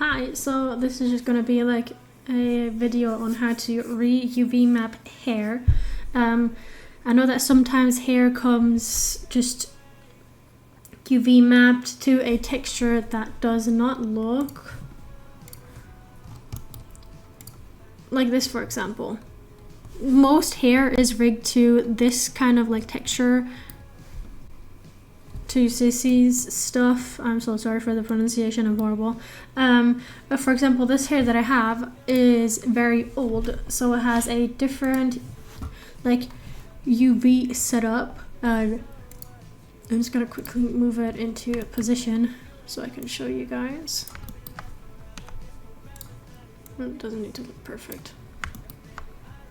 Hi, so this is just gonna be like a video on how to UV map hair. I know that sometimes hair comes just UV mapped to a texture that does not look like this, for example. Most hair is rigged to this kind of like texture. To Sissy's stuff. I'm so sorry for the pronunciation, I'm horrible. But for example, this hair that I have is very old, so it has a different like UV setup. I'm just gonna quickly move it into a position so I can show you guys. It doesn't need to look perfect.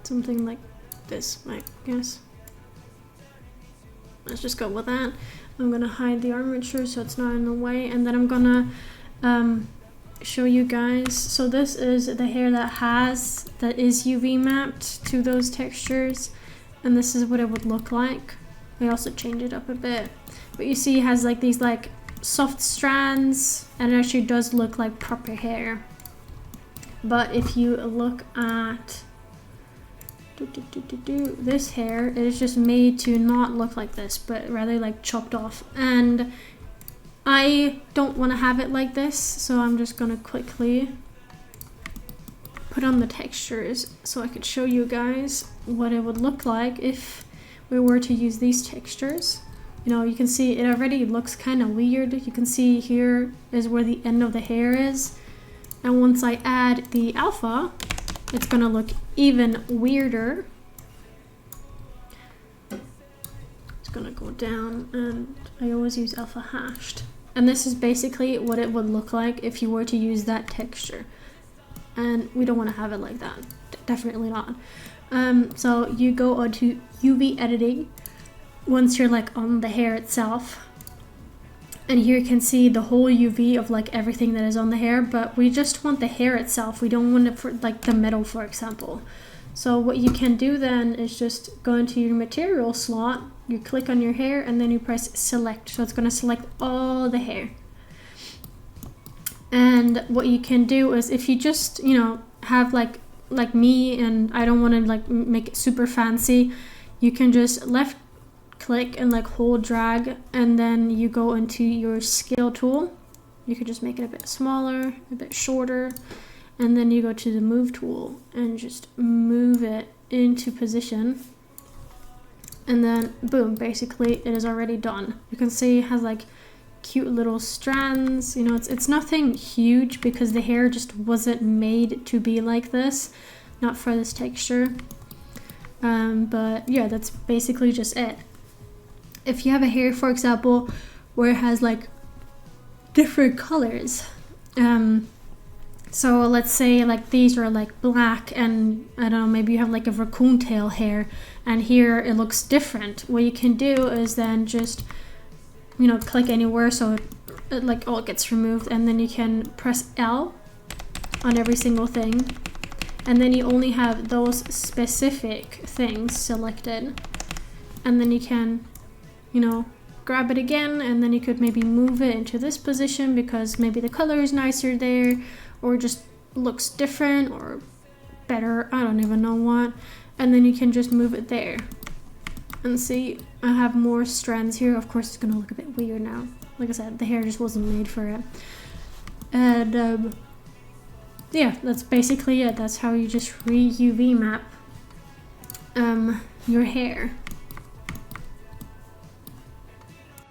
Something like this, I guess. Let's just go with that. I'm gonna hide the armature so it's not in the way, and then I'm gonna show you guys. So this is the hair that is UV mapped to those textures, and this is what it would look like. I also changed it up a bit, but you see it has like these like soft strands, and it actually does look like proper hair. But if you look at this hair, it is just made to not look like this, but rather like chopped off, and I don't want to have it like this, so I'm just gonna quickly put on the textures so I could show you guys what it would look like if we were to use these textures. You know, you can see it already looks kind of weird. You can see here is where the end of the hair is, and once I add the alpha, it's gonna look even weirder. It's gonna go down, and I always use alpha hashed. And this is basically what it would look like if you were to use that texture. And we don't want to have it like that. Definitely not. So you go onto UV editing once you're like on the hair itself. And here you can see the whole UV of like everything that is on the hair, but we just want the hair itself. We don't want it for like the middle, for example. So what you can do then is just go into your material slot, you click on your hair, and then you press select. So it's gonna select all the hair. And what you can do is, if you just, you know, have like me and I don't want to like make it super fancy, you can just left click and like hold drag, and then you go into your scale tool. You could just make it a bit smaller, a bit shorter, and then you go to the move tool and just move it into position, and then boom, basically it is already done. You can see it has like cute little strands. You know, it's nothing huge because the hair just wasn't made to be like this, not for this texture. But yeah, that's basically just it. If you have a hair, for example, where it has like different colors, so let's say like these are like black, and I don't know, maybe you have like a raccoon tail hair, and here it looks different. What you can do is then just, you know, click anywhere so it like all gets removed, and then you can press L on every single thing, and then you only have those specific things selected, and then you can, you know, grab it again, and then you could maybe move it into this position because maybe the color is nicer there, or just looks different or better, I don't even know what, and then you can just move it there. And see, I have more strands here. Of course it's gonna look a bit weird now. Like I said, the hair just wasn't made for it. And yeah, that's basically it. That's how you just UV map your hair.